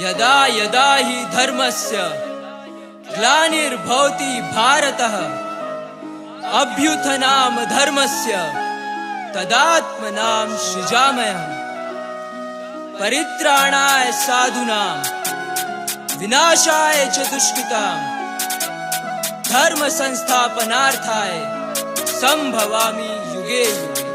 यदा यदा हि धर्मस्य ग्लानिर्भवति भारतः अभ्युत्थानं धर्मस्य तदात्मनां सृजाम्यहम्। परित्राणाय साधूनां विनाशाय च दुष्कृतां धर्म संस्थापनार्थाय संभवामि युगे युगे।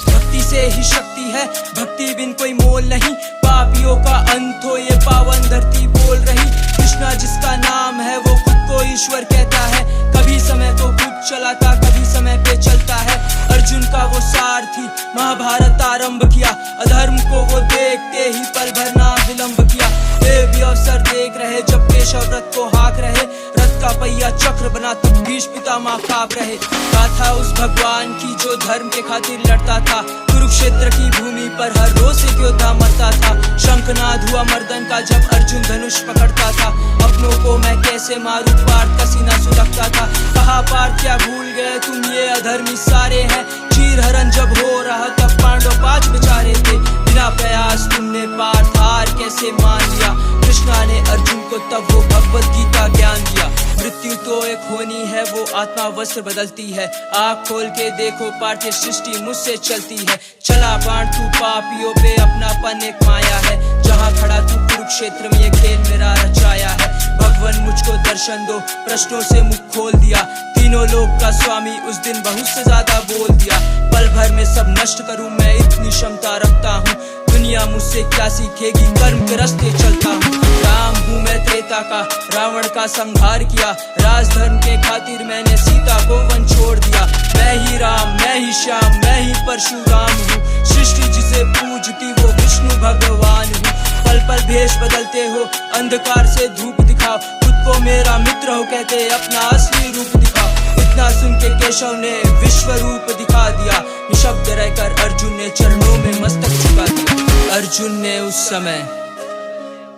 भक्ति से ही शक्ति है, भक्ति बिन कोई मोल नहीं। पापियों का अंत हो ये पावन धरती बोल रही। कृष्णा जिसका नाम है वो खुद को ईश्वर कहता है। कभी समय को खुद चलाता, कभी समय पे चलता है। अर्जुन का वो सारथी महाभारत आरंभ किया। अधर्म को वो देखते ही पल भर ना विलंब किया। वे भी अवसर देख रहे जब केशव रथ को हाँक रहे। रथ का पहिया चक्र बना तब भीष्म पितामह कांप रहे। गाथा उस भगवान की जो धर्म के खातिर लड़ता था। कुरुक्षेत्र की भूमि पर हर रोज एक योद्धा मरता था। शंखनाद हुआ मर्दन का जब अर्जुन धनुष पकड़ता था। अपनों को मैं कैसे मारूं, पार्थ का सीना सुलगता था। कहा पार्थ क्या भूल गए तुम, ये अधर्मी सारे हैं। चीर हरण जब हो रहा तब पांडव 5 बेचारे थे। बिना प्रयास तुमने पार्थ हार कैसे मान लिया। कृष्णा ने अर्जुन को तब वो भगवत गीता ज्ञान दिया। मृत्यु तो एक होनी है, वो आत्मा वस्त्र बदलती है। आँख खोल के देखो पार्थ ये सृष्टि मुझसे चलती है। चला बाण तू पापियों पे, अपनापन एक माया है। जहाँ खड़ा तू कुरुक्षेत्र में ये खेल मेरा रचाया है। भगवान मुझको दर्शन दो, प्रश्नों से मुख खोल दिया। तीनों लोक का स्वामी उस दिन बहुत से ज्यादा बोल दिया। पल भर में सब नष्ट करूं मैं, इतनी क्षमता रखता हूँ। दुनिया मुझसे क्या सीखेगी, कर्म के रास्ते चलता हूँ। राम हूँ मैं त्रेता का, रावण का संहार किया। राजधर्म के खातिर मैंने सीता को वन छोड़ दिया। मैं ही राम, मैं ही श्याम, मैं ही परशुराम हूँ। सृष्टि जिसे पूजती वो विष्णु भगवान हूँ। पल पल भेष बदलते हो, अंधकार से धूप दिखाओ। खुद को मेरा मित्र हो कहते अपना असली रूप दिखाओ। इतना सुन के केशव ने विश्व रूप दिखा दिया। निशब्द रहकर अर्जुन ने चरणों में मस्तक झुका दिया। अर्जुन ने उस समय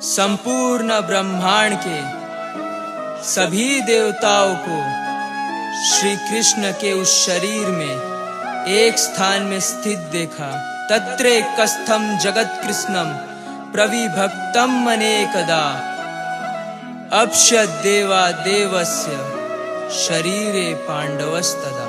संपूर्ण ब्रह्मांड के सभी देवताओं को श्री कृष्ण के उस शरीर में एक स्थान में स्थित देखा। तत्रैकस्थं जगत कृष्णम प्रविभक्तम अनेकदा अपश्यद् देवा देवस्य शरीरे पांडवस्तदा।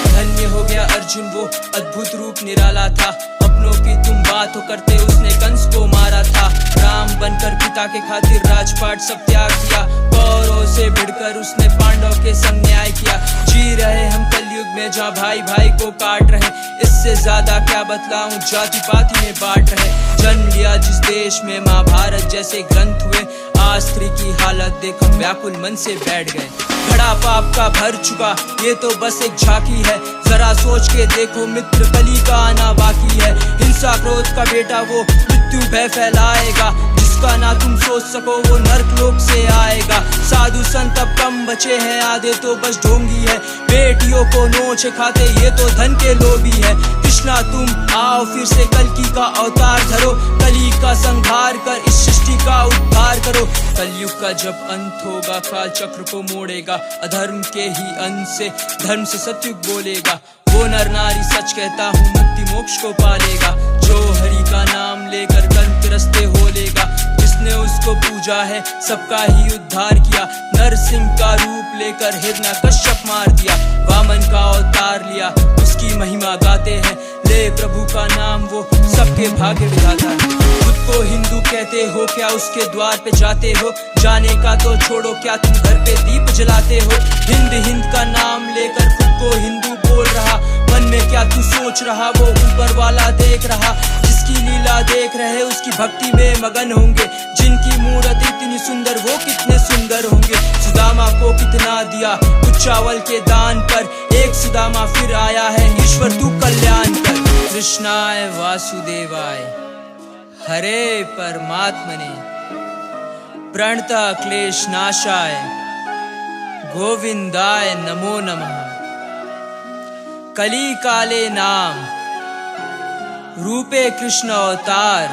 धन्य हो गया अर्जुन, वो अद्भुत रूप निराला था। अपनों की तुम बात हो करते उसने कंस को मारा था। राम बनकर पिता के खातिर राजपाट सब त्याग दिया। कौरवों से भिड़कर उसने पांडव के संग न्याय किया। जी रहे हम कलयुग में जहाँ भाई भाई को काट रहे। इससे ज्यादा क्या बतलाऊं, जाति पाति में बांट रहे। जन्म लिया जिस देश में महाभारत जैसे ग्रंथ हुए। आज स्त्री की हालत देख हम व्याकुल मन से बैठ गए। घड़ा पाप का भर चुका, ये तो बस एक झांकी है। जरा सोच के देखो मित्र, कली का आना बाकी है। हिंसा क्रोध का बेटा वो मृत्यु भय फैलाएगा। जिसका ना तुम सोच सको वो नर्क लोक से आएगा। साधु संत अब कम बचे हैं, आधे तो बस ढोंगी है। बेटियों को नोच खाते ये तो धन के लोभी है। कृष्णा तुम आओ फिर से कल्कि का अवतार धरो। कली का संहार कर इस सृष्टि का उद्धार करो। कलयुग का जब अंत होगा काल चक्र को मोड़ेगा। अधर्म के ही अंत से धर्म से सत्युग बोलेगा। वो नर नारी सच कहता हूँ मुक्ति मोक्ष को पालेगा। जो हरि का नाम लेकर कर्म के रास्ते हो लेगा। जिसने उसको पूजा है सबका ही उद्धार किया। नरसिंह का रूप लेकर हिरण्यकश्यप मार दिया। वामन का अवतार लिया, उसकी महिमा गाते हैं। ले प्रभु का नाम वो सबके भाग्य विधाता है। खुद को हिंदू कहते हो, क्या उसके द्वार पे जाते हो। जाने का तो छोड़ो, क्या तुम घर पे दीप जलाते हो। हिंद हिंद का नाम लेकर खुद को हिंदू बोल रहा। मन में क्या तू सोच रहा, वो ऊपर वाला देख रहा। जिसकी लीला देख रहे उसकी भक्ति में मगन होंगे। जिनकी मूर्ति इतनी सुंदर वो कितने सुंदर होंगे। सुदामा को कितना दिया कुछ चावल के दान पर। एक सुदामा फिर आया है, ईश्वर तू कल्याण कर। कृष्णाय वासुदेवाय हरे परमात्मने प्रणता क्लेश नाशाय गोविंदाय नमो नमः। कली काले नाम रूपे कृष्ण अवतार।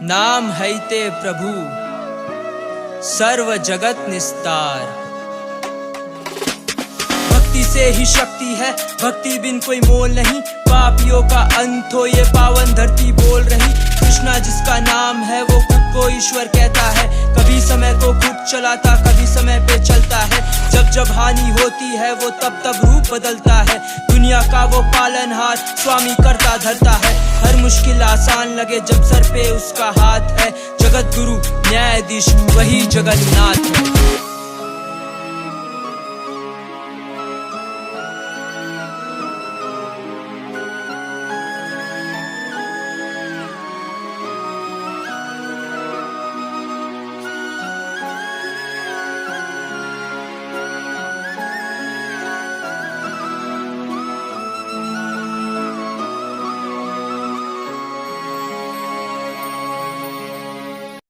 नाम हैते प्रभु सर्व जगत निस्तार। भक्ति से ही शक्ति है, भक्ति बिन कोई मोल नहीं। पापियों का अंत हो ये पावन धरती बोल रही। कृष्णा जिसका नाम है वो खुद को ईश्वर कहता है। कभी समय को खुद चलाता, कभी समय पे चलता है। जब जब हानि होती है वो तब तब रूप बदलता है। दुनिया का वो पालनहार, स्वामी करता धरता है। हर मुश्किल आसान लगे जब सर पे उसका हाथ है। जगत गुरु न्यायाधीश वही जगन्नाथ है।